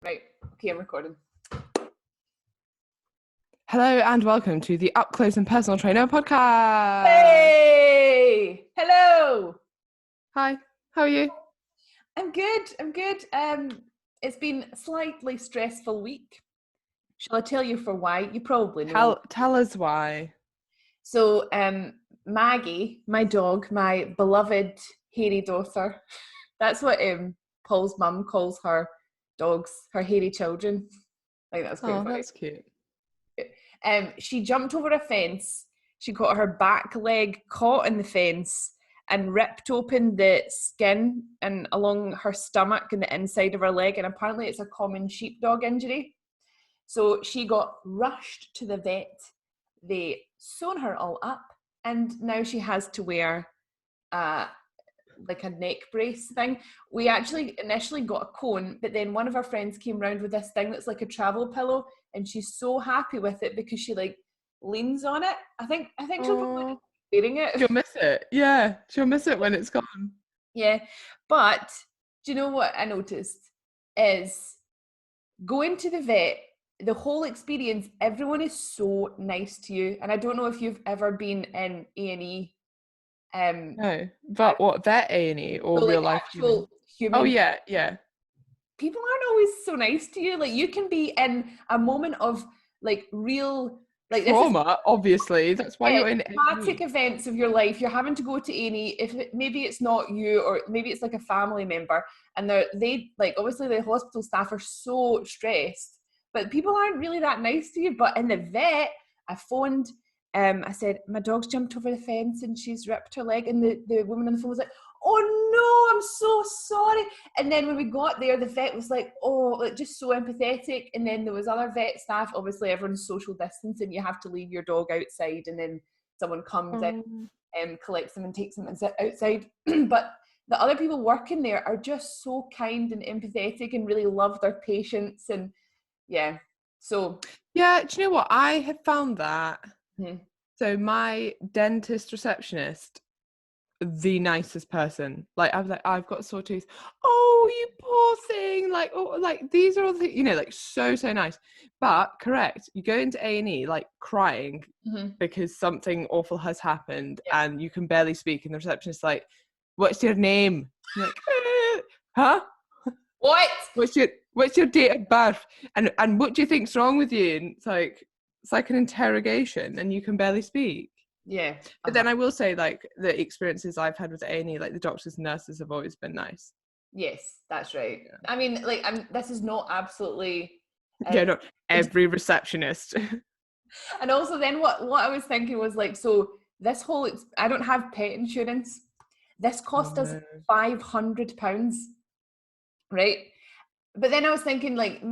Right, okay, I'm recording. Hello and welcome to the Up Close and Personal Trainer podcast. Hey! Hello! Hi, how are you? I'm good. It's been a slightly stressful week. Shall I tell you for why? You probably know. Tell us why. So, Maggie, my dog, my beloved hairy daughter, that's what Paul's mum calls her dogs, her hairy children. I think that's quite funny. That's cute. She jumped over a fence. She got her back leg caught in the fence and ripped open the skin and along her stomach and the inside of her leg. And apparently it's a common sheepdog injury. So she got rushed to the vet. They sewn her all up, and now she has to wear like a neck brace thing. We actually initially got a cone, but then one of our friends came round with this thing that's like a travel pillow, and she's so happy with it because she like leans on it. I think she'll probably be wearing it. She'll miss it. Yeah, she'll miss it when it's gone. Yeah, but do you know what I noticed is going to the vet, the whole experience, everyone is so nice to you. And I don't know if you've ever been in A&E. No, but what, vet A&E or so real like life actual human? Oh yeah. People aren't always so nice to you. Like you can be in a moment of like real like trauma, obviously. That's why you're in traumatic events of your life. You're having to go to A&E. If maybe it's not you, or maybe it's like a family member, and they like obviously the hospital staff are so stressed, but people aren't really that nice to you. But in the vet, I phoned. I said my dog's jumped over the fence and she's ripped her leg, and the woman on the phone was like, "Oh no, I'm so sorry." And then when we got there, the vet was like, "Oh," like just so empathetic. And then there was other vet staff. Obviously, everyone's social distancing. You have to leave your dog outside, and then someone comes in and collects them and takes them and sit outside. But the other people working there are just so kind and empathetic and really love their patients. And yeah, so yeah. Do you know what? I have found that. Mm-hmm. So my dentist receptionist, the nicest person. Like I was like, I've got a sore tooth. Oh, you poor thing. Like, oh, like these are all the, like so nice. But correct, you go into A&E like crying because something awful has happened and you can barely speak, and the receptionist's like, "What's your name?" You're like, huh? What? What's your date of birth? And what do you think's wrong with you? And it's like an interrogation, and you can barely speak. Yeah. But then I will say, like, the experiences I've had with A&E, like the doctors and nurses have always been nice. Yes, that's right. Yeah. I mean, like, this is not absolutely. No, every receptionist. And also, then what I was thinking was like, so this whole I don't have pet insurance. This cost us £500, right? But then I was thinking, like,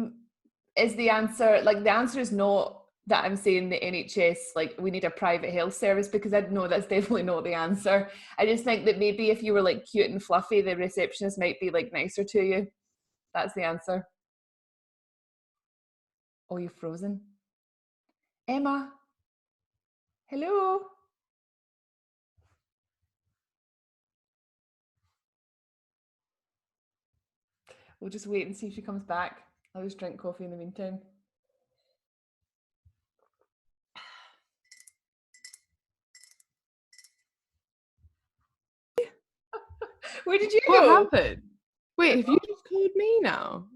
is the answer like the answer is not that I'm saying the NHS, like we need a private health service, because I know that's definitely not the answer. I just think that maybe if you were like cute and fluffy, the receptionist might be like nicer to you. That's the answer. Oh, you're frozen. Emma. Hello. We'll just wait and see if she comes back. I'll just drink coffee in the meantime. Where did you go? What happened? Wait, have you just called me now?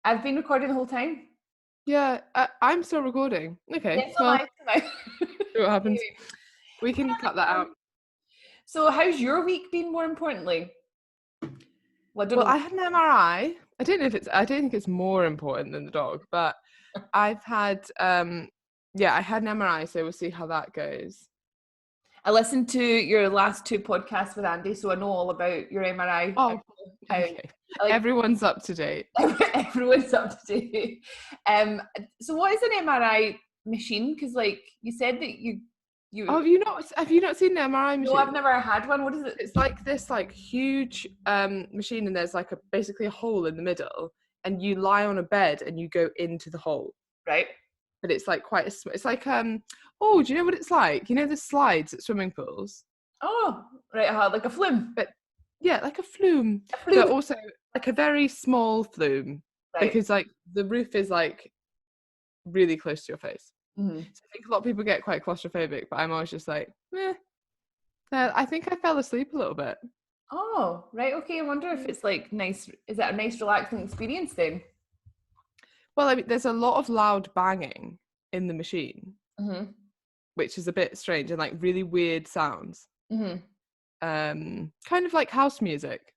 I've been recording the whole time. Yeah, I'm still recording. Okay, yes, well, see what happens. We can cut that out. So how's your week been, more importantly? Well, I had an MRI. I don't think it's more important than the dog, but I've had I had an MRI, so we'll see how that goes. I listened to your last two podcasts with Andy, so I know all about your MRI. Oh, okay. Everyone's up to date. Everyone's up to date. So what is an MRI machine? Because like you said that you Oh, have you not seen the MRI machine? No, I've never had one. What is it? It's like this like huge machine, and there's like basically a hole in the middle, and you lie on a bed and you go into the hole. Right. But it's like it's like do you know what it's like? You know the slides at swimming pools? Oh, right, like a flume. But yeah, like a flume. But also like a very small flume, Right. because like the roof is like really close to your face. Mm-hmm. So I think a lot of people get quite claustrophobic, but I'm always just like, I think I fell asleep a little bit. Oh, right. Okay. I wonder if it's like nice. Is that a nice relaxing experience then? Well, I mean, there's a lot of loud banging in the machine, Mm-hmm. which is a bit strange, and like really weird sounds. Mm-hmm. Kind of like house music,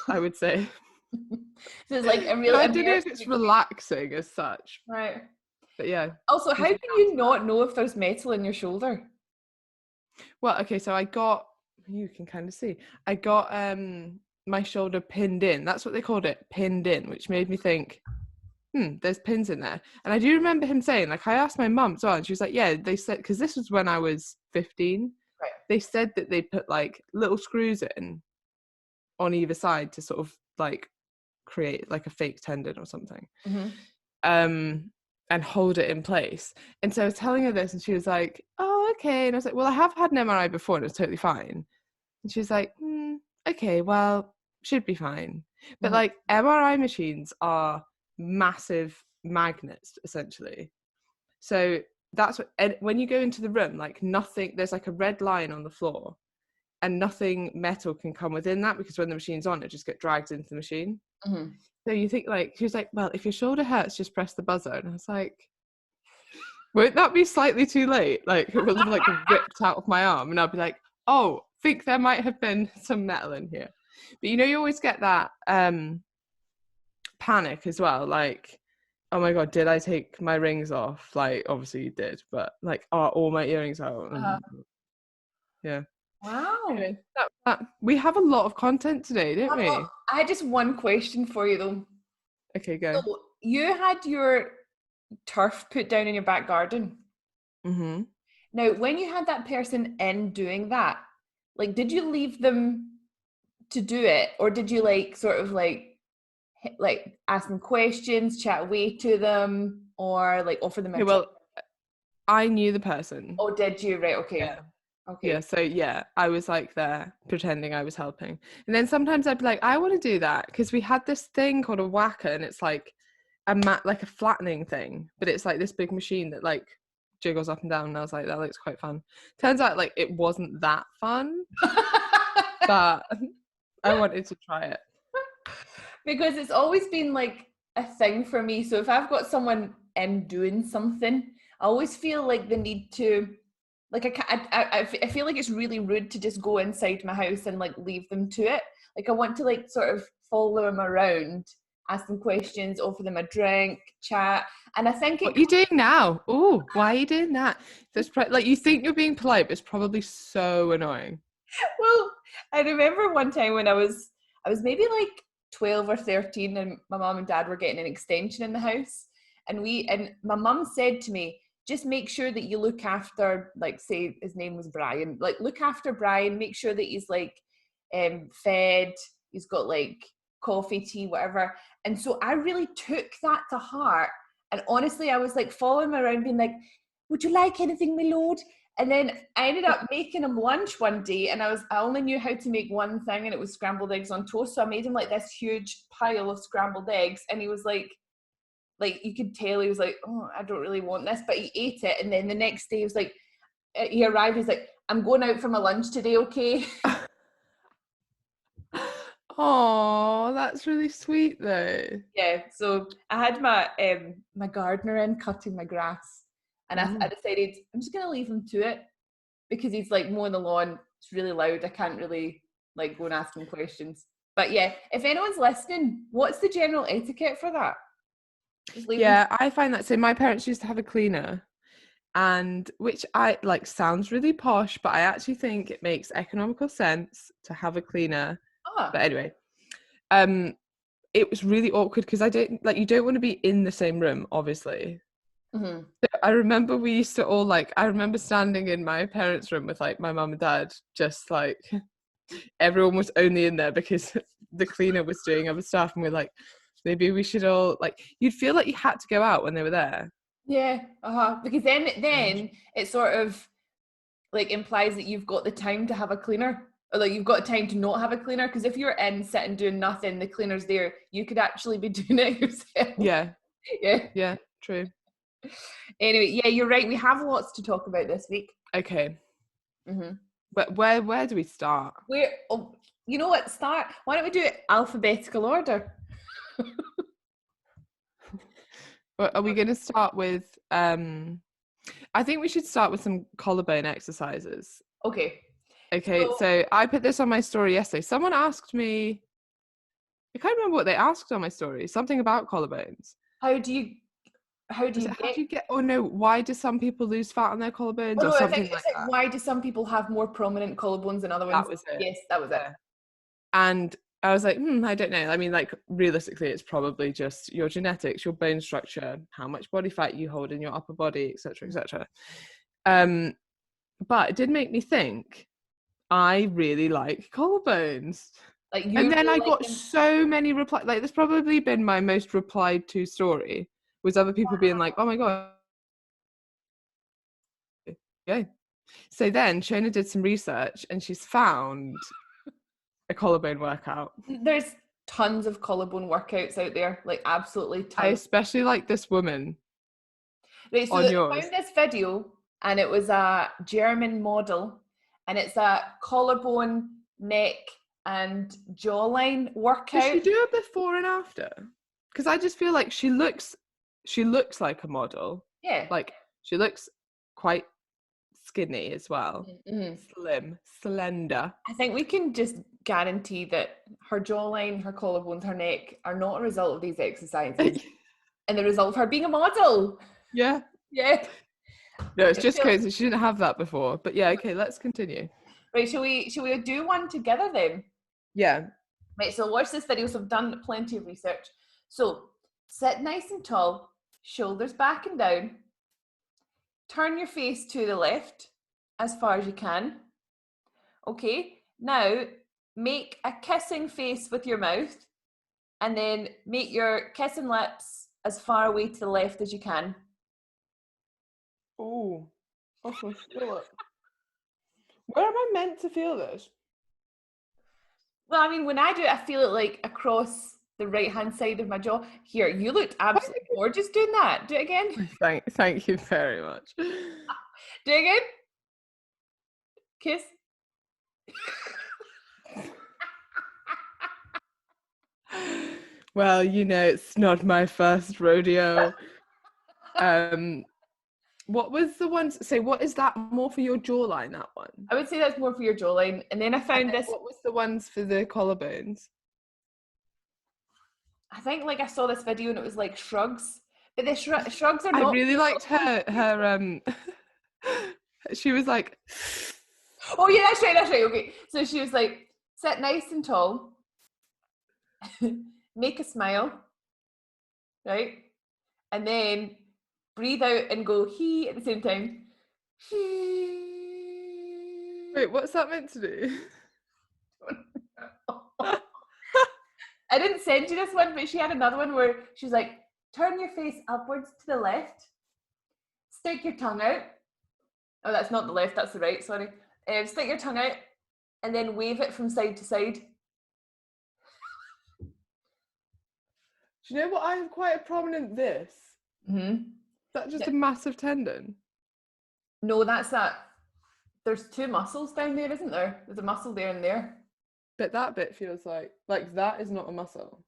I would say. So it's like a But real I don't know if immersive it's experience. relaxing as such. Right. But yeah. Also, how there's can you not know if there's metal in your shoulder? Well, okay, so I got, you can kind of see, I got my shoulder pinned in. That's what they called it, pinned in, which made me think, there's pins in there. And I do remember him saying, like, I asked my mum as well, and she was like, yeah, they said, because this was when I was 15, Right. they said that they put like little screws in on either side to sort of like create like a fake tendon or something. Mm-hmm. And hold it in place. And so I was telling her this, and she was like, oh, okay. And I was like, well, I have had an MRI before and it was totally fine. And she was like, okay, well, should be fine. But Mm-hmm. like MRI machines are massive magnets, essentially. So that's what, and when you go into the room, like nothing, there's like a red line on the floor, and nothing metal can come within that, because when the machine's on, it just gets dragged into the machine. Mm-hmm. So you think, like, she was like, well, if your shoulder hurts, just press the buzzer. And I was like, won't that be slightly too late? Like, it will have like ripped out of my arm, and I'll be like, oh, think there might have been some metal in here. But you always get that panic as well, like, oh my god, did I take my rings off? Like, obviously you did, but like, are all my earrings out? Yeah. Wow. Anyway, we have a lot of content today, don't we? I had just one question for you though. Okay, go. So you had your turf put down in your back garden. Mm-hmm. Now, when you had that person in doing that, like, did you leave them to do it, or did you like sort of like ask them questions, chat away to them, or like offer them a Okay, drink? well, I knew the person. Oh, did you? Right. Okay. Yeah. Okay. Yeah, so yeah, I was like there pretending I was helping. And then sometimes I'd be like, I want to do that, because we had this thing called a whacker, and it's like like a flattening thing, but it's like this big machine that like jiggles up and down, and I was like, that looks quite fun. Turns out like it wasn't that fun, but I wanted to try it. Because it's always been like a thing for me. So if I've got someone in doing something, I always feel like the need to, like, I feel like it's really rude to just go inside my house and like leave them to it. Like, I want to like sort of follow them around, ask them questions, offer them a drink, chat. And I think What are you doing now? Oh, why are you doing that? There's like, you think you're being polite, but it's probably so annoying. Well, I remember one time when I was maybe like 12 or 13, and my mom and dad were getting an extension in the house, and my mom said to me, just make sure that you look after, like, say his name was Brian, like, look after Brian, make sure that he's like fed, he's got like coffee, tea, whatever. And so I really took that to heart, and honestly I was like following him around being like, would you like anything, my lord? And then I ended up making him lunch one day, and I only knew how to make one thing, and it was scrambled eggs on toast. So I made him like this huge pile of scrambled eggs, and he was like you could tell he was like, oh, I don't really want this, but he ate it. And then the next day he was like, he arrived, he's like, I'm going out for my lunch today, okay? Oh, that's really sweet though. Yeah, so I had my my gardener in cutting my grass, and I decided I'm just gonna leave him to it, because he's like mowing the lawn. It's really loud. I can't really like go and ask him questions. But yeah, if anyone's listening, what's the general etiquette for that? Yeah, I find that. So my parents used to have a cleaner, and which I like sounds really posh, but I actually think it makes economical sense to have a cleaner. But anyway, it was really awkward because I don't like, you don't want to be in the same room, obviously. Mm-hmm. So I remember we used to all like, I remember standing in my parents' room with like my mum and dad, just like everyone was only in there because the cleaner was doing other stuff, and we're like, maybe we should all like, you'd feel like you had to go out when they were there. Yeah, because then it sort of like implies that you've got the time to have a cleaner. Or like you've got time to not have a cleaner, because if you're in sitting doing nothing, the cleaner's there, you could actually be doing it yourself. Yeah. Yeah. Yeah, true. Anyway, yeah, you're right. We have lots to talk about this week. Okay. Mm-hmm. But where do we start? You know what? Why don't we do it alphabetical order? Are we going to start with? I think we should start with some collarbone exercises. Okay. Okay, so I put this on my story yesterday. Someone asked me, I can't remember what they asked on my story. Something about collarbones. How do you get? Oh no, why do some people lose fat on their collarbones or I something think like it's that? why do some people have more prominent collarbones than other ones? That was it. Yes, that was it. And I was like, I don't know. I mean, like, realistically, it's probably just your genetics, your bone structure, how much body fat you hold in your upper body, etc., etc. But it did make me think, I really like collarbones. Like, and then I got so many replies. Like, that's probably been my most replied to story, was other people being like, oh my God. Yeah. So then Shona did some research and she's found a collarbone workout. There's tons of collarbone workouts out there, like absolutely tons. I especially like this woman. Right, so I found this video and it was a German model and it's a collarbone, neck and jawline workout. Does she do a before and after? Because I just feel like she looks like a model. Yeah. Like she looks quite skinny as well. Mm-hmm. Slim, slender. I think we can just guarantee that her jawline, her collarbones, her neck are not a result of these exercises and the result of her being a model. Yeah. Yeah. No, it's just crazy. She didn't have that before. But yeah, okay, let's continue. Right, shall we do one together then? Yeah. Right, so watch this video. So I've done plenty of research. So sit nice and tall, shoulders back and down. Turn your face to the left as far as you can. Okay, now make a kissing face with your mouth and then make your kissing lips as far away to the left as you can. Oh, I can feel it. Where am I meant to feel this? Well, I mean, when I do it, I feel it like across the right-hand side of my jaw. Here, you looked absolutely gorgeous doing that. Do it again. Thank you very much. Do it again. Kiss. Well, it's not my first rodeo. What was the ones? So what is that more for your jawline, that one? I would say that's more for your jawline. And then I found this. What was the ones for the collarbones? I think like I saw this video and it was like shrugs. But the shrugs are not. I really liked her she was like, oh yeah, that's right. Okay. So she was like, sit nice and tall. Make a smile. Right? And then breathe out and go hee at the same time. Wait, what's that meant to do? I didn't send you this one, but she had another one where she's like, turn your face upwards to the left, stick your tongue out. Oh, that's not the left, that's the right, sorry. Stick your tongue out and then wave it from side to side. Do you know what? I have quite a prominent this. Mm-hmm. Is that just a massive tendon? No, that's that. There's two muscles down there, isn't there? There's a muscle there and there. But that bit feels like that is not a muscle.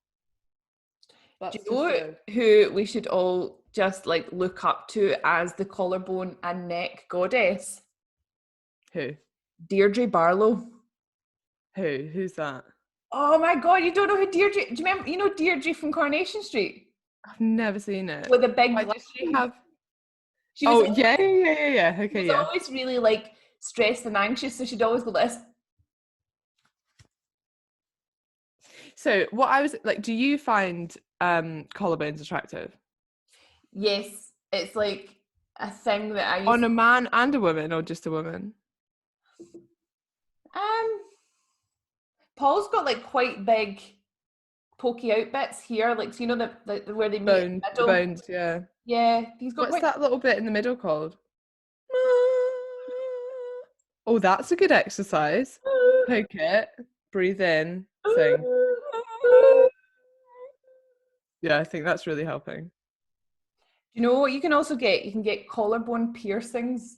That's do you know who we should all just like look up to as the collarbone and neck goddess? Who? Deirdre Barlow. Who's that? Oh my God, you don't know who Deirdre? Do you remember? Deirdre from Coronation Street? I've never seen it. With a big. Why does she have? She was always, yeah. Okay, she was always really like stressed and anxious, so she'd always go this. So what I was like, do you find collarbones attractive? Yes, it's like a thing that I use on a man and a woman, or just a woman. Paul's got like quite big pokey out bits here, like so the where they meet in the middle. Bones, yeah. Yeah, he's got. What's that little bit in the middle called? Oh, that's a good exercise. poke it, breathe in, sing. Yeah, I think that's really helping. You know what you can also get? You can get collarbone piercings.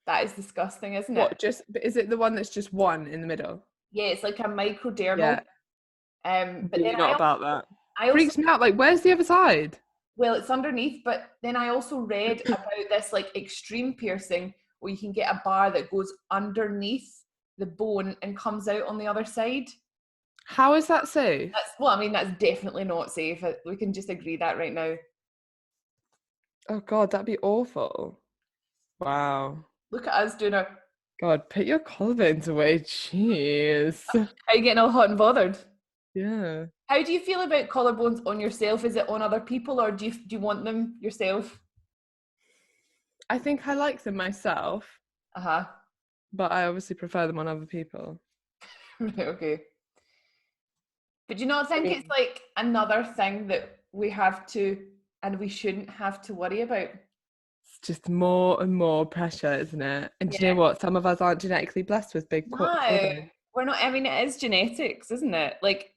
That is disgusting, isn't it? What, is it the one that's just one in the middle? Yeah, it's like a microdermal. Yeah. But Really then not about that. I also Freaks me out. Like, where's the other side? well, it's underneath, but then I also read about this like extreme piercing where you can get a bar that goes underneath the bone and comes out on the other side. How is that safe? That's definitely not safe. We can just agree that right now. Oh God, that'd be awful. Wow. Look at us doing our. God, put your collarbones away. Jeez. Are you getting all hot and bothered? Yeah. How do you feel about collarbones on yourself? Is it on other people, or do you want them yourself? I think I like them myself, but I obviously prefer them on other people. Right, okay. But do you not think it's like another thing that we have to and we shouldn't have to worry about? It's just more and more pressure, isn't it? And do you know what? Some of us aren't genetically blessed with big collarbones. We're not. I mean, it is genetics, isn't it? Like,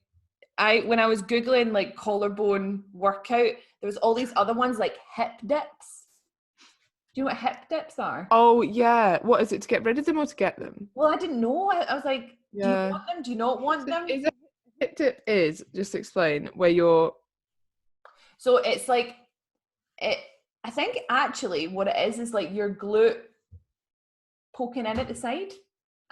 when I was Googling like collarbone workout, there was all these other ones like hip dips. Do you know what hip dips are? Oh, yeah. What is it, to get rid of them or to get them? Well, I didn't know. I was like, do you want them? Do you not want them? Is a hip dip just explain where you're. So it's like, I think actually what it is like your glute poking in at the side.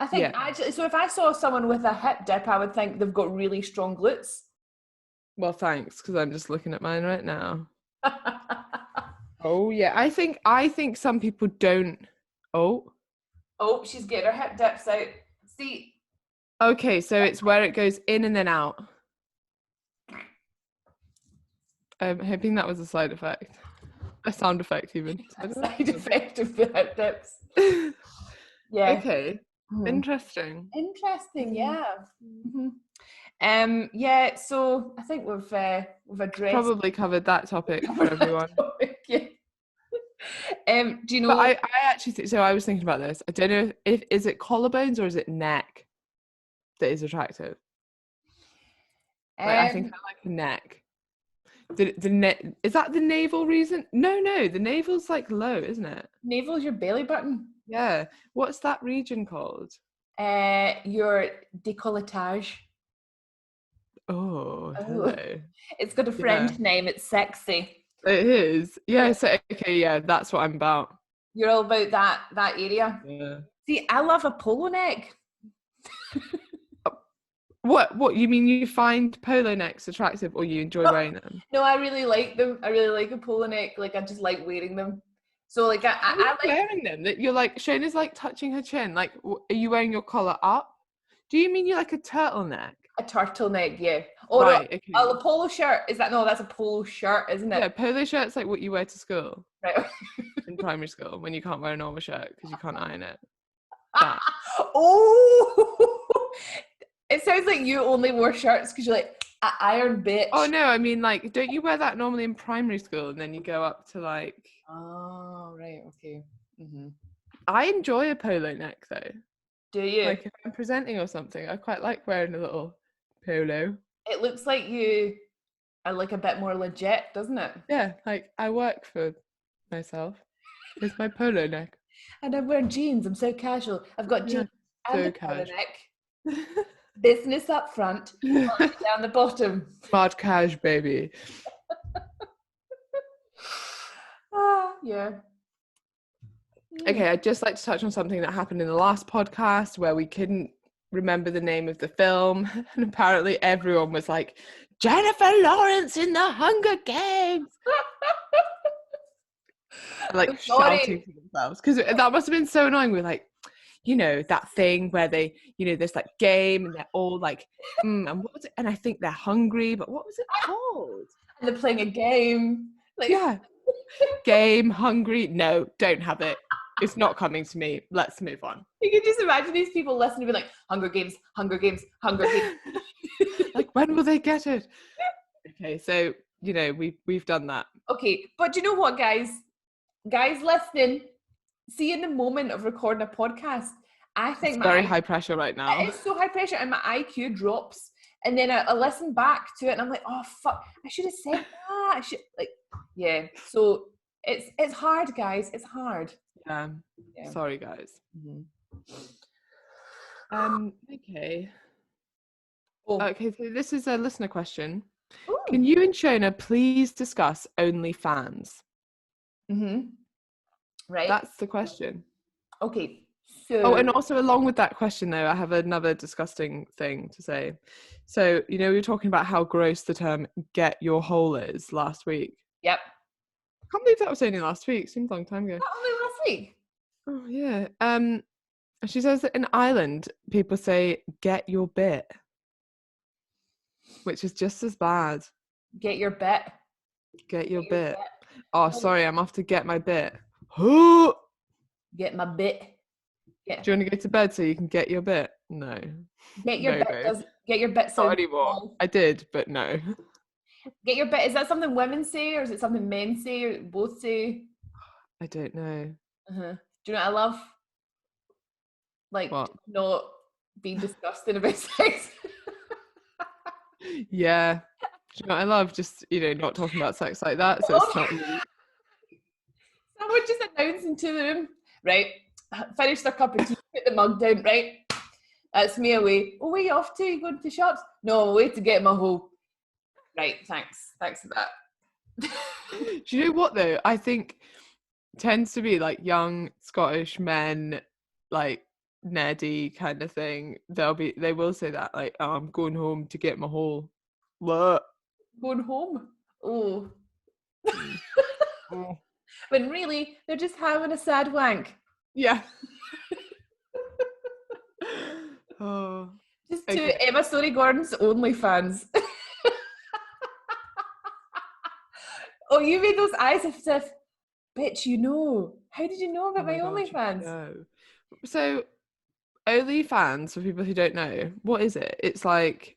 I think actually, so if I saw someone with a hip dip, I would think they've got really strong glutes. Well, thanks, because I'm just looking at mine right now. Oh yeah, I think some people don't. Oh, she's getting her hip dips out. See. Okay, so it's where it goes in and then out. I'm hoping that was a side effect. A sound effect even. Side effect of the hip dips. Yeah. Okay. Interesting. Yeah. Yeah, so I think we've addressed, probably covered that topic for everyone. Yeah. Do you know? But I actually think so. I was thinking about this. I don't know if is it collarbones or is it neck that is attractive. I think I like the neck. The neck, is that the navel reason? No, the navel's like low, isn't it? Navel's your belly button. Yeah. What's that region called? Your décolletage. Oh, hello. It's got a French name. It's sexy. It is. Yeah. So okay. Yeah, that's what I'm about. You're all about that area. Yeah. See, I love a polo neck. What you mean? You find polo necks attractive, or you enjoy wearing them? No, I really like them. I really like a polo neck. Like, I just like wearing them. So like I like wearing them. That you're like, Shona's like touching her chin. Like, are you wearing your collar up? Do you mean you like a turtleneck? A turtleneck, yeah. Oh, right. Okay. Oh, the polo shirt is that? No, that's a polo shirt, isn't it? Yeah, polo shirt's like what you wear to school. Right. In primary school, when you can't wear a normal shirt because you can't iron it. Oh, it sounds like you only wore shirts because you're like, I iron bitch. Oh no, I mean, like, don't you wear that normally in primary school and then you go up to like? Oh, right, okay. I enjoy a polo neck though. Do you? Like if I'm presenting or something, I quite like wearing a little polo. It looks like you are like a bit more legit, doesn't it? Yeah, like I work for myself. It's my polo neck. And I'm wearing jeans. I'm so casual. I've got jeans and a polo neck. Business up front, down the bottom. Smart cash, baby. Yeah. Okay, I'd just like to touch on something that happened in the last podcast where we couldn't remember the name of the film, and apparently everyone was like, Jennifer Lawrence in the Hunger Games. Like shouting to themselves, because that must have been so annoying. We're like, you know, that thing where they, you know, there's like game and they're all like, and what was it? And I think they're hungry, but what was it called? And they're playing a game. Like, yeah. Game, hungry. No, don't have it. It's not coming to me. Let's move on. You can just imagine these people listening to be like, Hunger Games, Hunger Games, Hunger Games. Like, when will they get it? Okay, so, you know, we've done that. Okay, but you know what, guys? Guys listening, see, in the moment of recording a podcast, I think it's very high pressure right now. It's so high pressure, and my IQ drops. And then I listen back to it, and I'm like, oh fuck, I should have said that. I should yeah. So it's hard, guys. It's hard. Yeah. Sorry, guys. Okay. Oh. Okay, so this is a listener question. Ooh. Can you and Shona please discuss OnlyFans? Right. That's the question. Okay. So. Oh, and also along with that question, though, I have another disgusting thing to say. So, we were talking about how gross the term "get your hole" is last week. Yep. I can't believe that was only last week. Seems a long time ago. Not only last week. Oh yeah. She says that in Ireland, people say "get your bit," which is just as bad. Get your bit. Get your bit. Oh, sorry, I'm off to get my bit. Get my bit. Yeah. Do you want to go to bed so you can get your bit? No. Get your bit. Get your bit. Not anymore. I did, but no. Get your bit. Is that something women say, or is it something men say, or both say? I don't know. Do you know what I love? Like, what? Not being disgusting about sex. Yeah. Do you know what I love? Just, not talking about sex like that. So it's not. Someone just announcing to the room, right? Finish their cup of tea, put the mug down, right? That's me away. Oh, where are you off to? You going to shops? No, I'm away to get my hole. Right, thanks. Thanks for that. Do you know what, though? I think tends to be like young Scottish men, like nerdy kind of thing. They will say that, like, oh, I'm going home to get my hole. What? Going home? Oh. When really, they're just having a sad wank. Yeah. Oh. Just to Emma Story Gordon's OnlyFans. Oh, you made those eyes as if, bitch, How did you know about my OnlyFans? No. So, OnlyFans, for people who don't know, what is it? It's like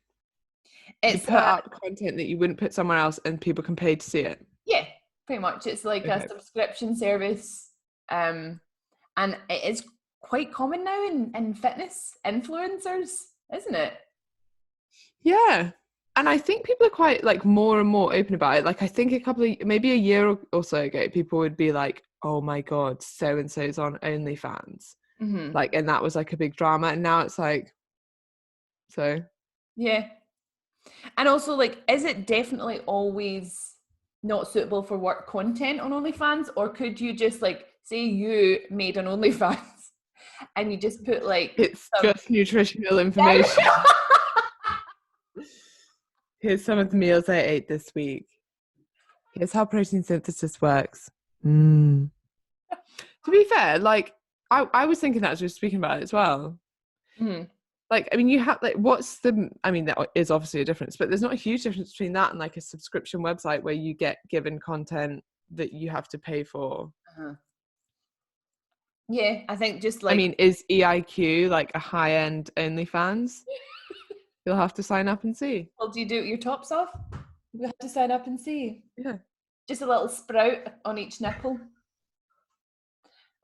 you put up content that you wouldn't put somewhere else and people can pay to see it. Yeah, pretty much. It's like a subscription service. And it is quite common now in fitness influencers, isn't it? Yeah. And I think people are quite like more and more open about it. Like I think maybe a year or so ago, people would be like, oh my God, so-and-so's on OnlyFans. Like, and that was like a big drama. And now it's like, so. Yeah. And also like, is it definitely always not suitable for work content on OnlyFans? Or could you just like, say you made an OnlyFans and you just put like... It's just nutritional information. Here's some of the meals I ate this week. Here's how protein synthesis works. To be fair, like, I was thinking that as we were speaking about it as well. Like, I mean, you have, like, that is obviously a difference, but there's not a huge difference between that and, like, a subscription website where you get given content that you have to pay for. Yeah, I think just like... I mean, is EIQ, like, a high-end OnlyFans? You'll have to sign up and see. Well, do you do your tops off? You have to sign up and see. Yeah. Just a little sprout on each nipple.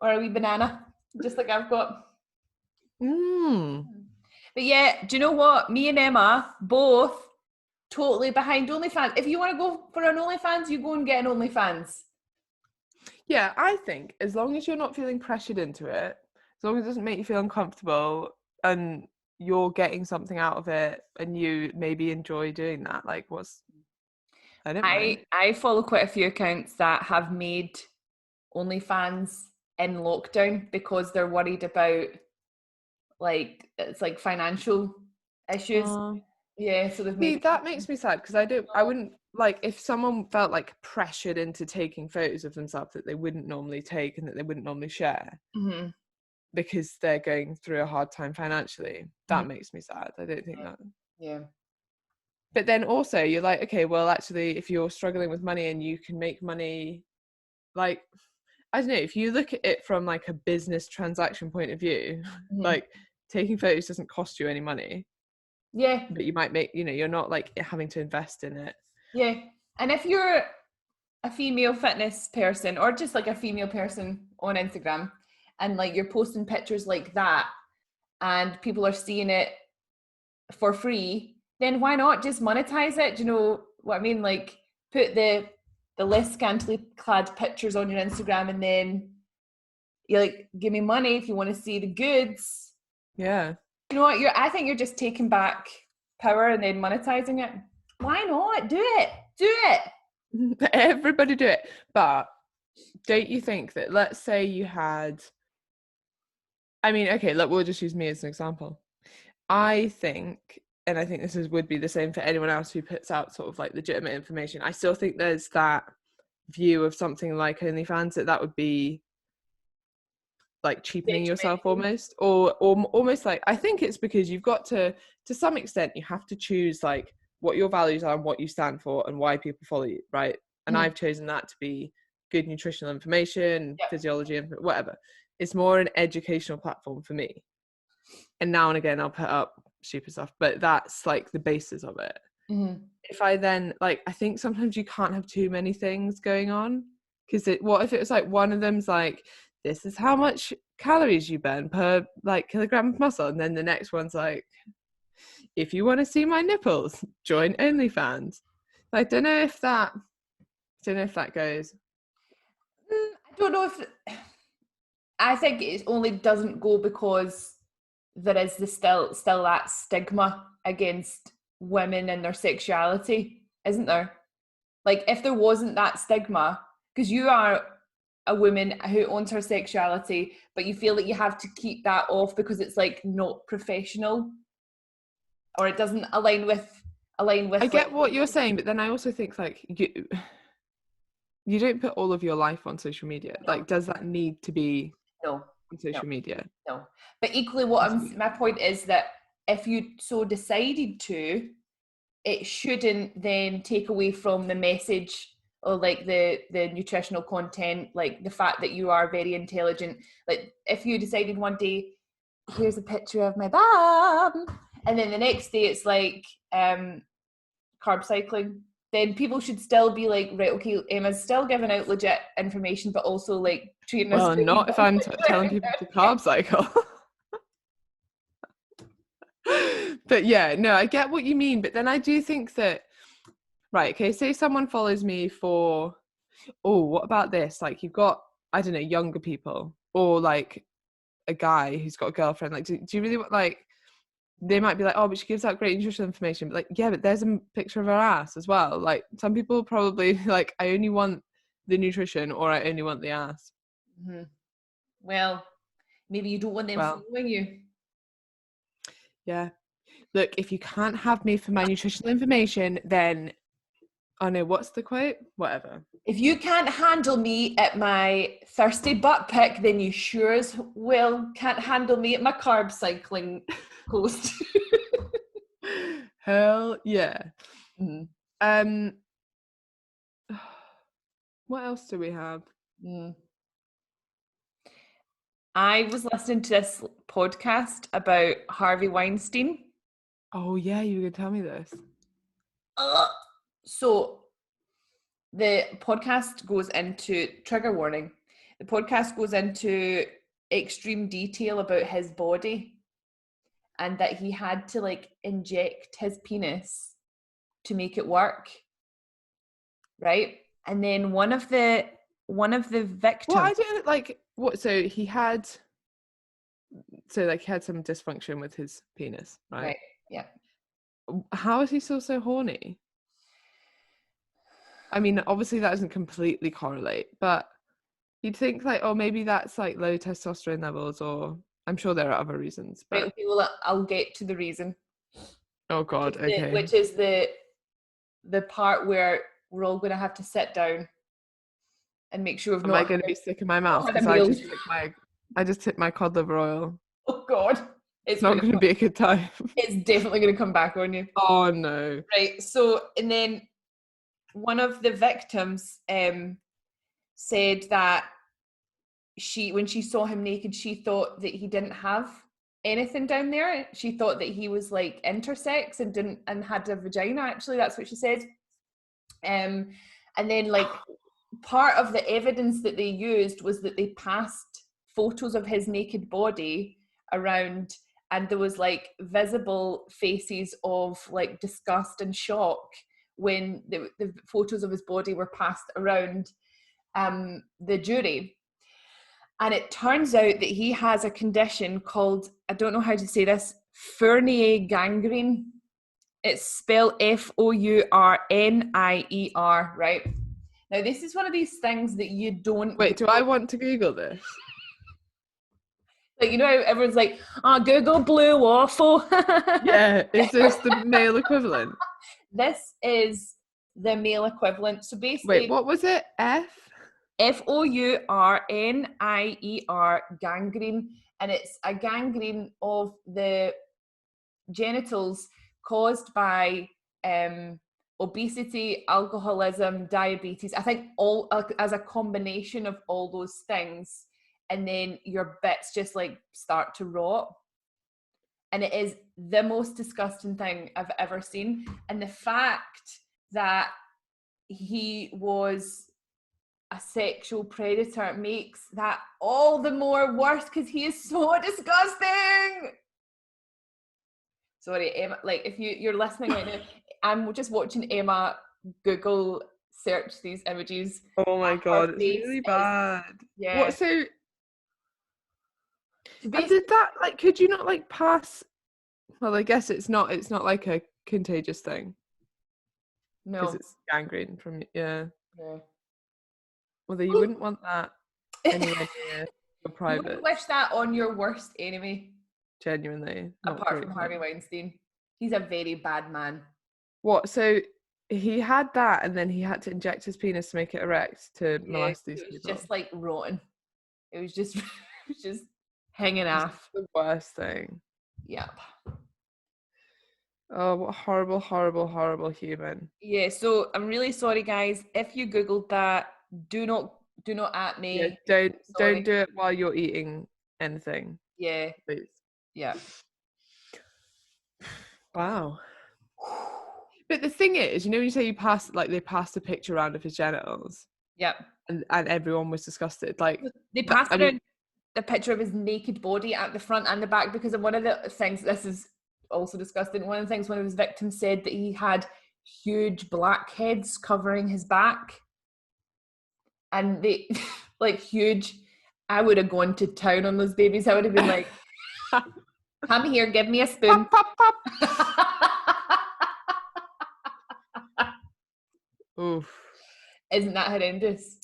Or a wee banana, just like I've got. But yeah, do you know what? Me and Emma, both totally behind OnlyFans. If you want to go for an OnlyFans, you go and get an OnlyFans. Yeah, I think as long as you're not feeling pressured into it, as long as it doesn't make you feel uncomfortable and you're getting something out of it and you maybe enjoy doing that, like I follow quite a few accounts that have made OnlyFans in lockdown because they're worried about like it's like financial issues. Yeah, so they've made... that makes me sad because I wouldn't like if someone felt like pressured into taking photos of themselves that they wouldn't normally take and that they wouldn't normally share because they're going through a hard time financially. That makes me sad. I don't think that. Yeah. But then also you're like, okay, well actually if you're struggling with money and you can make money, like, I don't know, if you look at it from like a business transaction point of view, like taking photos doesn't cost you any money. Yeah. But you might make, you're not like having to invest in it. Yeah. And if you're a female fitness person or just like a female person on Instagram and like you're posting pictures like that, and people are seeing it for free, then why not just monetize it? Do you know what I mean? Like, put the less scantily clad pictures on your Instagram, and then you like, give me money if you want to see the goods. Yeah. You know what? I think you're just taking back power and then monetizing it. Why not? Do it. Do it. Everybody do it. But don't you think that, let's say you had, I mean, okay, look, we'll just use me as an example. I think, and I think this would be the same for anyone else who puts out sort of like legitimate information, I still think there's that view of something like OnlyFans that would be like cheapening yourself almost, or almost like, I think it's because you've got to some extent you have to choose like what your values are and what you stand for and why people follow you, right? And I've chosen that to be good nutritional information, physiology, and whatever. It's more an educational platform for me, and now and again I'll put up stupid stuff, but that's like the basis of it. If I then like, I think sometimes you can't have too many things going on, because what if it was like one of them's like, this is how much calories you burn per like kilogram of muscle, and then the next one's like, if you want to see my nipples, join OnlyFans. I don't know if that goes. I don't know if, I think it only doesn't go because there is still that stigma against women and their sexuality, isn't there? Like, if there wasn't that stigma, because you are a woman who owns her sexuality, but you feel that you have to keep that off because it's like not professional, or it doesn't align with I get what you're saying, but then I also think like you don't put all of your life on social media. No. Like, does that need to be on social media? No. But equally, my point is that if you so decided to, it shouldn't then take away from the message or like the nutritional content, like the fact that you are very intelligent. Like, if you decided one day, here's a picture of my bum, and then the next day it's like carb cycling, then people should still be like, right, okay, Emma's still giving out legit information, but also like treating us. Well, not if I'm telling people to carb cycle. But yeah, no, I get what you mean. But then I do think that, right, okay, say someone follows me for, oh, what about this? Like, you've got, I don't know, younger people, or like a guy who's got a girlfriend. Like, do you really want, like, they might be like, oh, but she gives out great nutritional information. But like, yeah, but there's a picture of her ass as well. Like, some people probably like, I only want the nutrition, or I only want the ass. Mm-hmm. Well, maybe you don't want them following you. Yeah. Look, if you can't have me for my nutritional information, then, oh no, what's the quote? Whatever. If you can't handle me at my thirsty butt pick, then you sure as well can't handle me at my carb cycling post. Hell yeah. Mm-hmm. What else do we have? I was listening to this podcast about Harvey Weinstein. Oh yeah, you could tell me this. So the podcast goes into, trigger warning, the podcast goes into extreme detail about his body, and that he had to like inject his penis to make it work, right? And then one of the victims, well, I didn't like what, so he had some dysfunction with his penis, right? Yeah. How is he still so horny? I mean, obviously that doesn't completely correlate, but you'd think like, oh, maybe that's like low testosterone levels, or I'm sure there are other reasons. But right, okay, well, I'll get to the reason. Oh God, okay. Which is the part where we're all going to have to sit down and make sure we've Am I going to be sick in my mouth because I just hit my cod liver oil? Oh God, it's not going to be a good time. It's definitely going to come back on you. Oh no. Right. So, and then one of the victims said that when she saw him naked, she thought that he didn't have anything down there. She thought that he was like intersex and had a vagina. Actually, that's what she said. And then like part of the evidence that they used was that they passed photos of his naked body around and there was like visible faces of like disgust and shock when the photos of his body were passed around the jury. And it turns out that he has a condition called, I don't know how to say this, Fournier gangrene. It's spelled Fournier, right? Now, this is one of these things that you don't... Wait, do I want to Google this? Like, you know how everyone's like, oh, Google blue waffle. Yeah, is this the male equivalent? This is the male equivalent. So basically... Wait, what was it? Fournier, gangrene, and it's a gangrene of the genitals caused by obesity, alcoholism, diabetes. I think all as a combination of all those things, and then your bits just like start to rot. And it is the most disgusting thing I've ever seen. And the fact that he was a sexual predator makes that all the more worse because he is so disgusting. Sorry, Emma, like if you're listening right now, I'm just watching Emma Google search these images. Oh my god, it's really bad. Yeah. What, so and did that, like, could you not like pass, well, I guess it's not like a contagious thing. No. Because it's gangrene from, yeah. Yeah. Although you wouldn't want that anywhere near your private. You wouldn't wish that on your worst enemy. Genuinely. Apart from Harvey Weinstein. He's a very bad man. What? So he had that and then he had to inject his penis to make it erect to molest these people. It was just like rotten. It was just hanging off. The worst thing. Yep. Oh, what a horrible, horrible, horrible human. Yeah, so I'm really sorry, guys. If you Googled that, do not at me. Yeah, don't do it while you're eating anything. Yeah. Please. Yeah. Wow. But the thing is, you know, when you say they passed a picture around of his genitals. Yep. And everyone was disgusted. Like they passed around the picture of his naked body at the front and the back because of one of the things, this is also disgusting, one of the things one of his victims said that he had huge blackheads covering his back. And they, like, huge. I would have gone to town on those babies. I would have been like, come here, give me a spoon. Pop, pop, pop. Oof. Isn't that horrendous?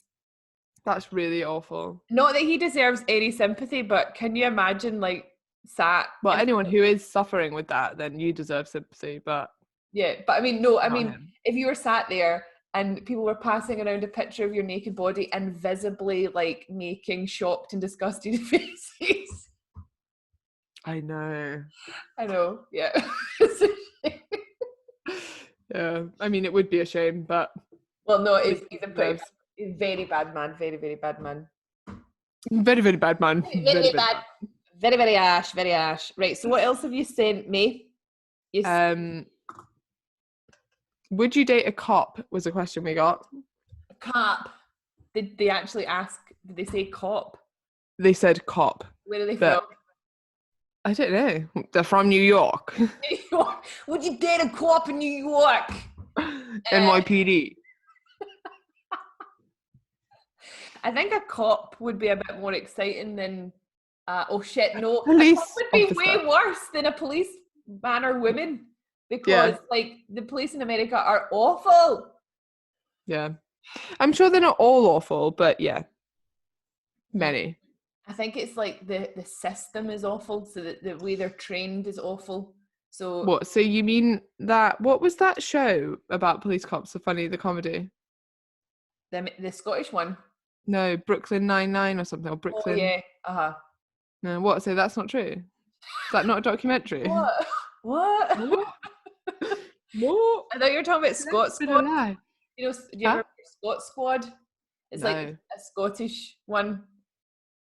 That's really awful. Not that he deserves any sympathy, but can you imagine, like, well, anyone who is suffering with that, then you deserve sympathy, but... Yeah, but I mean, if you were sat there and people were passing around a picture of your naked body and visibly, like, making shocked and disgusted faces. I know, yeah. Yeah, I mean, it would be a shame, but... Well, no, he's a very bad man, very, very bad man. Very, very bad man. Very bad. Very, very ash, very ash. Right, so what else have you sent me? Would you date a cop was a question we got. A cop? Did they actually ask, did they say cop? They said cop. Where are they from? I don't know. They're from New York. New York. Would you date a cop in New York? NYPD. I think a cop would be a bit more exciting than no. Police a cop would be officer. way worse than a police man or woman because like the police in America are awful. Yeah. I'm sure they're not all awful, but yeah. Many. I think it's like the system is awful, so that the way they're trained is awful. So what? So you mean that? What was that show about police cops? The comedy. The Scottish one. No, Brooklyn Nine-Nine or something. Or Brooklyn. Oh yeah. No, what? So that's not true. Is that not a documentary? What? What? I thought you were talking about Scot Squad. You know, do you ever Scot Squad? It's like a Scottish one.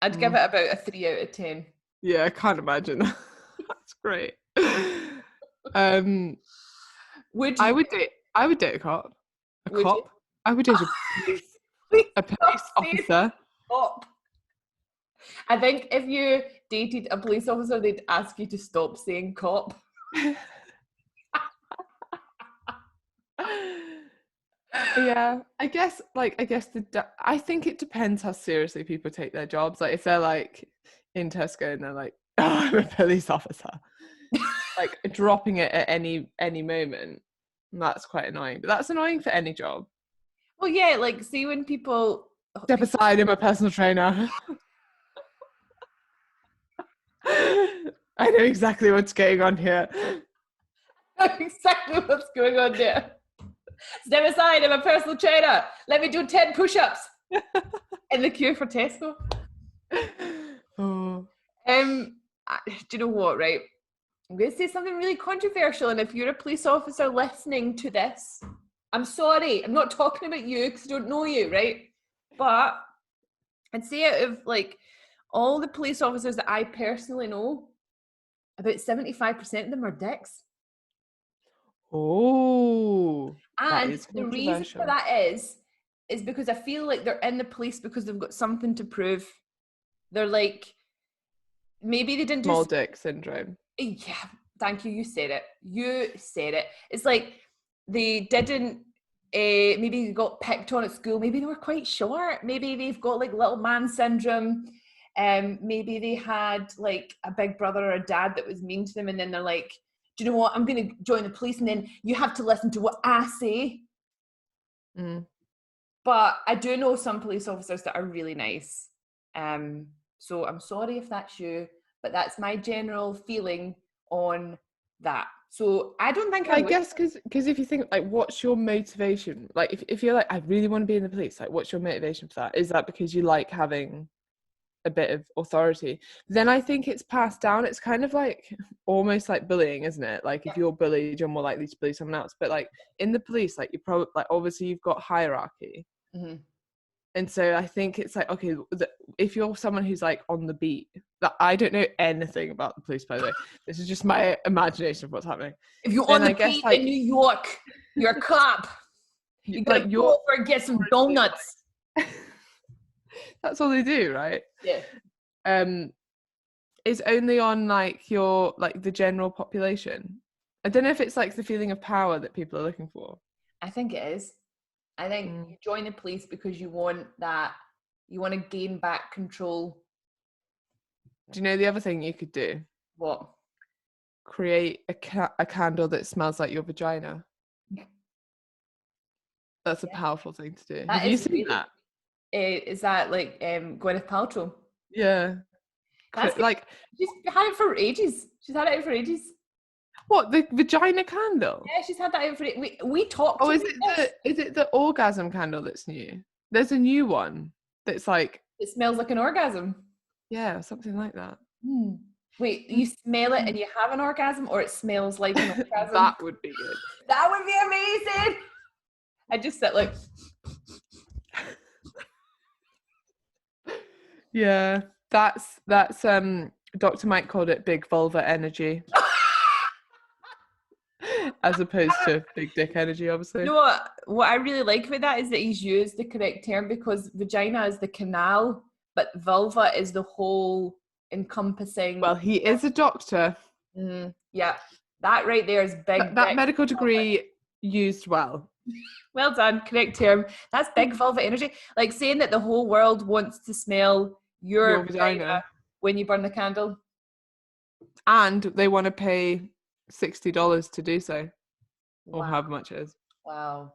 I'd give it about a 3 out of 10. Yeah, I can't imagine. That's great. I would date a cop. A cop? You? I would date a police officer. Cop. I think if you dated a police officer, they'd ask you to stop saying cop. Yeah, I guess I think it depends how seriously people take their jobs. Like if they're like in Tesco and they're like, oh, I'm a police officer, like dropping it at any moment, that's quite annoying. But that's annoying for any job. Well, yeah, like see when people Step aside, I'm a personal trainer. I know exactly what's going on here. exactly what's going on there. Step aside, I'm a personal trainer. Let me do 10 push-ups in the queue for Tesco. Oh. Do you know what, right? I'm going to say something really controversial, and if you're a police officer listening to this, I'm sorry. I'm not talking about you because I don't know you, right? But I'd say out of like all the police officers that I personally know, about 75% of them are dicks. Oh, that And is the reason for controversial. that is because I feel like they're in the police because they've got something to prove. They're like, maybe they didn't do Small dick syndrome. Yeah, thank you. You said it. You said it. It's like they didn't. Maybe they got picked on at school. Maybe they were quite short. Maybe they've got like little man syndrome. Maybe they had like a big brother or a dad that was mean to them, and then they're like, "Do you know what? I'm going to join the police, and then you have to listen to what I say." Mm. But I do know some police officers that are really nice. So I'm sorry if that's you, but that's my general feeling on that. So I don't think I would. guess because if you think like, what's your motivation? Like if you're like, I really want to be in the police, like what's your motivation for that? Is that because you like having a bit of authority? Then I think it's passed down. It's kind of like almost like bullying, isn't it? Like if you're bullied, you're more likely to bully someone else. But like in the police, like you probably like obviously you've got hierarchy. Mm-hmm. And so I think it's like, okay, if you're someone who's like on the beat, that I don't know anything about the police, by the way. This is just my imagination of what's happening. If you're Then on the I guess beat like in New York, you're a cop. You gotta like go over and get some donuts. That's all they do, right? Yeah. Is only on like your like the general population. I don't know if it's like the feeling of power that people are looking for. I think it is. I think you join the police because you want that. You want to gain back control. Do you know the other thing you could do? What? Create a candle that smells like your vagina. That's a powerful thing to do. Have you seen really, that? Is that like Gwyneth Paltrow? Yeah. That's like she's had it for ages. She's had it out for ages. What, the vagina candle? Yeah, she's had that out for we talked. Oh, is it the orgasm candle that's new? There's a new one that's like it smells like an orgasm. Yeah, something like that. Wait, you smell it and you have an orgasm, or it smells like an orgasm? That would be good. That would be amazing. I just sit like. Yeah, that's Dr. Mike called it big vulva energy. As opposed to big dick energy, obviously. You know what I really like about that is that he's used the correct term, because vagina is the canal, but vulva is the whole encompassing. Well, he is a doctor. Yeah, that right there is big. That medical degree used well. Well done, correct term. That's big vulva energy. Like saying that the whole world wants to smell your vagina when you burn the candle. And they want to pay $60 to do so. Or however much it is. Wow.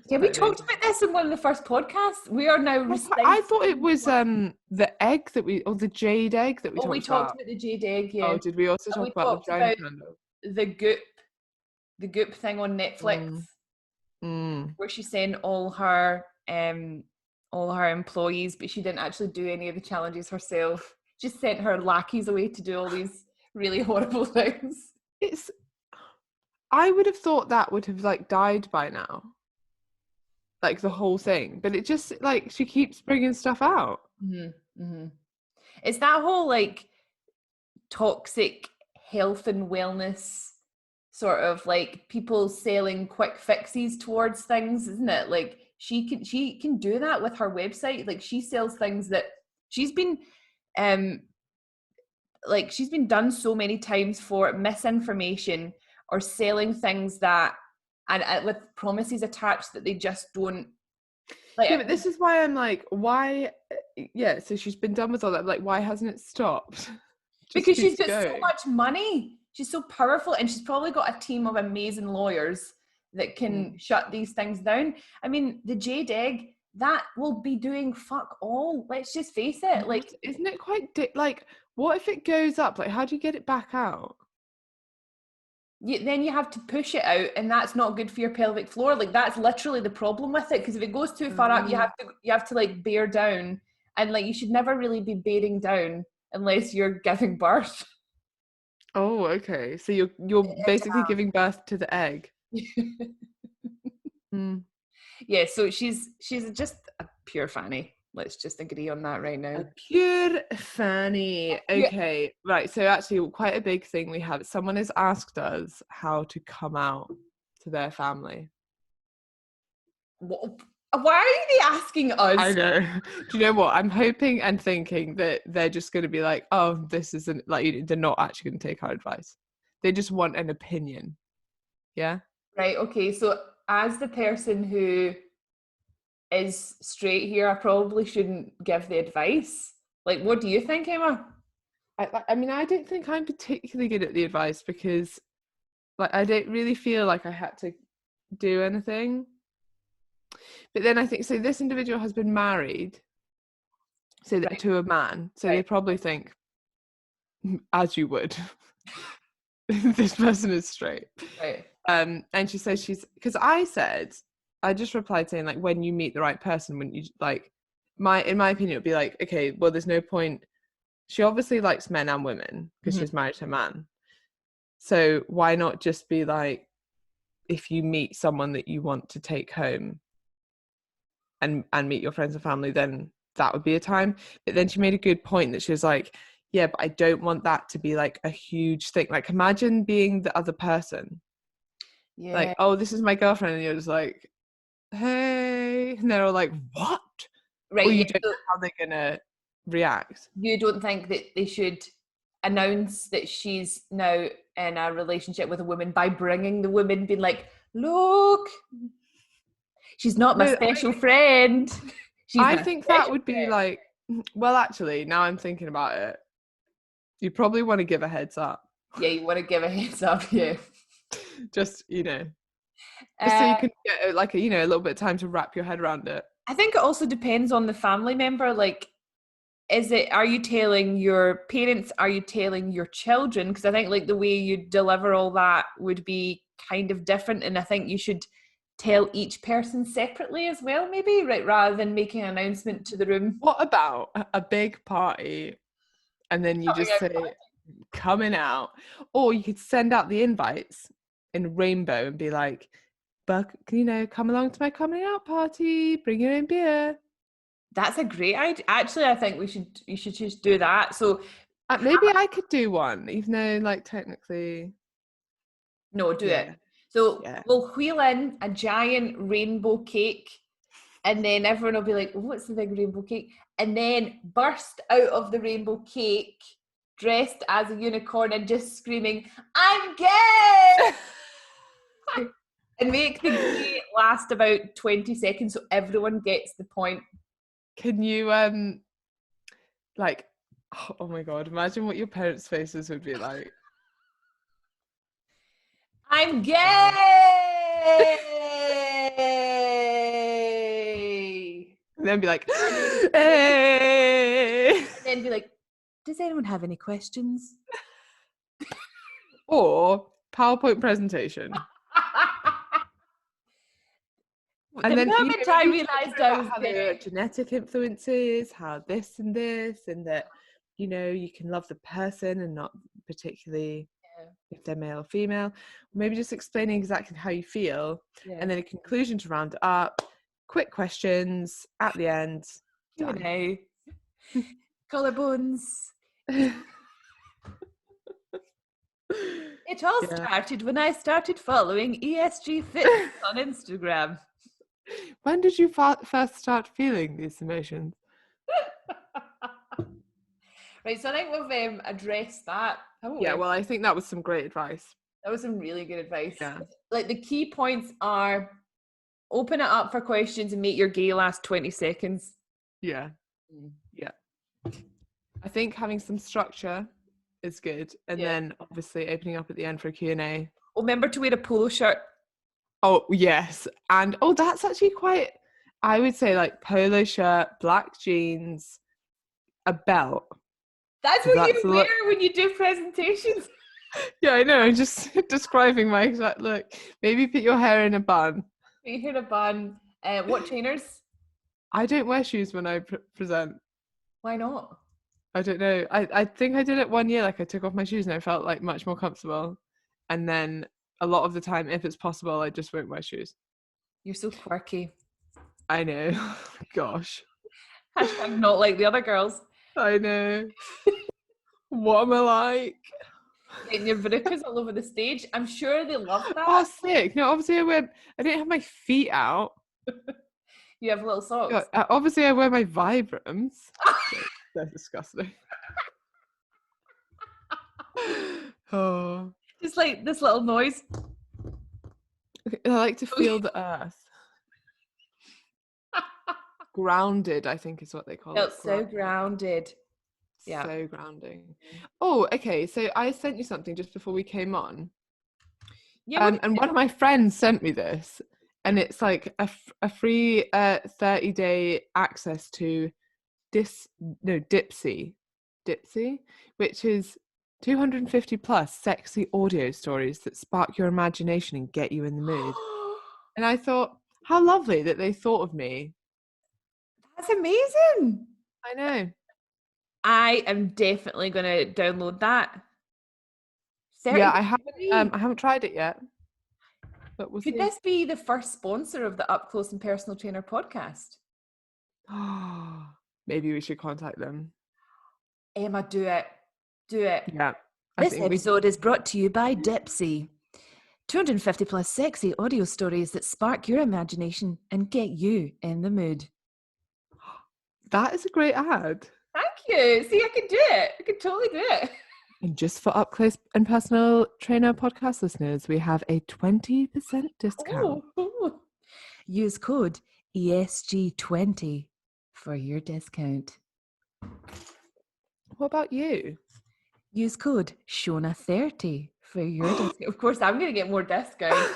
Yeah, we talked about this in one of the first podcasts. We are now I thought it was the egg that the jade egg that we talked about. We talked about the jade egg, yeah. Oh, did we also talk about the vagina candle? The Goop thing on Netflix, where she's saying all her employees, but she didn't actually do any of the challenges herself. Just sent her lackeys away to do all these really horrible things. I would have thought that would have like died by now, like the whole thing, but it just like she keeps bringing stuff out. It's that whole like toxic health and wellness sort of like people selling quick fixes towards things, isn't it? Like she can do that with her website. Like she sells things that she's been like she's been done so many times for misinformation or selling things that and with promises attached that they just don't like. Yeah, but this is why I'm like, why? Yeah, so she's been done with all that. Like, why hasn't it stopped? Because she's got so much money. She's so powerful, and she's probably got a team of amazing lawyers that can shut these things down. I mean, the jade egg, that will be doing fuck all. Let's just face it. Like, isn't it quite like, what if it goes up? Like, how do you get it back out? Then you have to push it out, and that's not good for your pelvic floor. Like, that's literally the problem with it, because if it goes too far up, you have to like bear down, and like you should never really be bearing down unless you're giving birth. Oh, okay. So you're basically giving birth to the egg. Yeah, so she's just a pure fanny. Let's just agree on that right now. A pure fanny. Okay, right. So actually, quite a big thing we have. Someone has asked us how to come out to their family. Why are they asking us? I know. Do you know what? I'm hoping and thinking that they're just going to be like, oh, this isn't like, they're not actually going to take our advice. They just want an opinion. Yeah. Right. Okay. So as the person who is straight here, I probably shouldn't give the advice. Like, what do you think, Emma? I mean, I don't think I'm particularly good at the advice because, like, I don't really feel like I had to do anything. But then I think, so this individual has been married, so right. to a man, so right. They probably think, as you would, this person is straight. Right. And she says because I just replied saying, like, when you meet the right person, when you, like, in my opinion, it would be like, okay, well, there's no point. She obviously likes men and women because she's married to a man. So why not just be like, if you meet someone that you want to take home and meet your friends and family, then that would be a time. But then she made a good point that she was like, yeah, but I don't want that to be like a huge thing. Like, imagine being the other person. Yeah. Like, oh, this is my girlfriend, and you're just like, hey, and they're all like, what? Right. Or you don't know how they're gonna react. You don't think that they should announce that she's now in a relationship with a woman by bringing the woman, being like, look, she's not my special friend. I think that would be like, well, actually, now I'm thinking about it, you probably want to give a heads up. Yeah, you want to give a heads up, yeah. Just, you know, just so you can get like a little bit of time to wrap your head around it. I think it also depends on the family member. Like, are you telling your parents? Are you telling your children? Because I think like the way you deliver all that would be kind of different, and I think you should tell each person separately as well, maybe, right, rather than making an announcement to the room. What about a big party and then you just say coming out? Or you could send out the invites in rainbow and be like, but come along to my coming out party, bring your own beer. That's a great idea. Actually, I think you should just do that. So maybe I could do one, even though like technically no, do it. So we'll wheel in a giant rainbow cake, and then everyone will be like, oh, what's the big rainbow cake? And then burst out of the rainbow cake dressed as a unicorn and just screaming, I'm gay! And make the gay last about 20 seconds so everyone gets the point. Can you, like, oh my God, imagine what your parents' faces would be like. I'm gay! And then be like, hey! And then be like, does anyone have any questions? Or PowerPoint presentation. And then moment I realised I was how there are genetic influences, how this, and that, you can love the person and not particularly if they're male or female. Maybe just explaining exactly how you feel, and then a conclusion to round it up. Quick questions at the end. Q&A. Collarbones. It all started when I started following ESG Fitness on Instagram. When did you first start feeling these emotions? Right, so I think we've addressed that, haven't we? Yeah, well, I think that was some great advice. That was some really good advice. Yeah. Like the key points are open it up for questions and make your gay last 20 seconds. Yeah. Yeah. I think having some structure is good. And then obviously opening up at the end for a Q&A. Oh, remember to wear a polo shirt. Oh, yes. And that's actually quite, I would say like polo shirt, black jeans, a belt. That's what you wear when you do presentations. Yeah, I know. I'm just describing my exact look. Maybe put your hair in a bun. Put your hair in a bun. What trainers? I don't wear shoes when I present. Why not? I don't know. I think I did it one year. Like I took off my shoes and I felt like much more comfortable. And then a lot of the time, if it's possible, I just won't wear shoes. You're so quirky. I know. Gosh. Hashtag not like the other girls. I know. What am I like? Getting your verrucas all over the stage. I'm sure they love that. Oh, sick. No, obviously I didn't have my feet out. You have little socks. God, obviously I wear my Vibrams. They're disgusting. Oh. Just like this little noise. I like to feel the earth. Grounded, I think is what they call it. Felt so grounded. Yeah. So grounding. Oh, okay. So I sent you something just before we came on. Yeah. And one of my friends sent me this, and it's like a free 30-day access to Dipsy, which is 250 plus sexy audio stories that spark your imagination and get you in the mood. And I thought, how lovely that they thought of me. That's amazing. I know. I am definitely going to download that. Yeah, I haven't tried it yet. But we'll Could this be the first sponsor of the Up Close and Personal Trainer podcast? Maybe we should contact them. Emma, do it. Do it. Yeah. This episode is brought to you by Dipsy. 250 plus sexy audio stories that spark your imagination and get you in the mood. That is a great ad. Thank you. See, I can do it. I can totally do it. And just for Up Close and Personal Trainer podcast listeners, we have a 20% discount. Oh. Use code ESG20 for your discount. What about you? Use code Shona30 for your discount. Of course, I'm going to get more discount.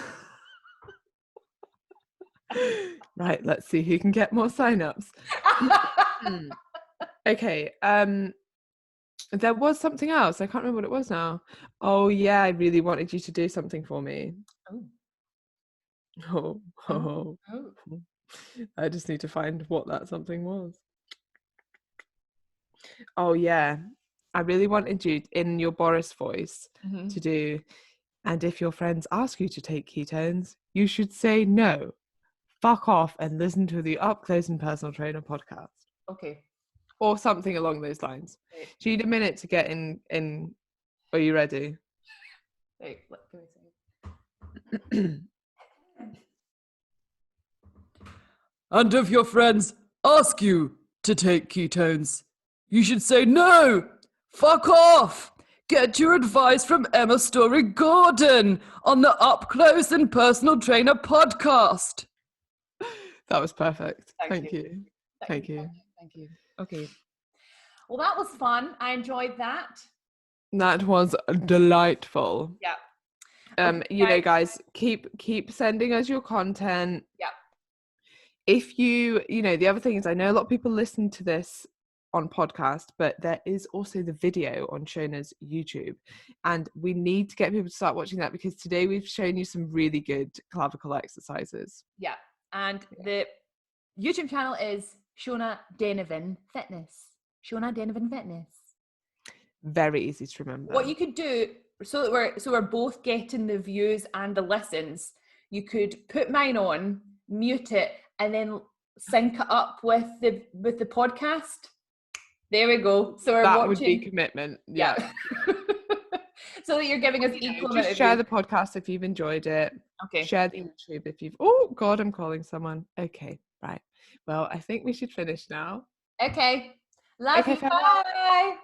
Right, let's see who can get more signups. Okay, there was something else. I can't remember what it was now. Oh yeah, I really wanted you to do something for me. Oh. I just need to find what that something was. Oh yeah, I really wanted you in your Boris voice to do, and if your friends ask you to take ketones, you should say no. Fuck off and listen to the Up Close and Personal Trainer podcast. Okay. Or something along those lines. Right. Do you need a minute to get in? Are you ready? Wait, give me a second. And if your friends ask you to take ketones, you should say no! Fuck off! Get your advice from Emma Story Gordon on the Up Close and Personal Trainer podcast. That was perfect. Thank you. Thank you. Okay. Well, that was fun. I enjoyed that. That was delightful. Yeah. You know, guys, keep sending us your content. Yeah. If you know, the other thing is I know a lot of people listen to this on podcast, but there is also the video on Shona's YouTube, and we need to get people to start watching that because today we've shown you some really good clavicle exercises. Yeah. And the YouTube channel is Shona Denovan Fitness. Shona Denovan Fitness. Very easy to remember. What you could do so that we're both getting the views and the listens, you could put mine on, mute it, and then sync it up with the podcast. There we go. So that would be commitment. Yeah. So that you're giving us equal. Just share the podcast if you've enjoyed it. Okay. Share the YouTube if you've. Oh God, I'm calling someone. Okay, right. Well, I think we should finish now. Okay. Love you. Bye.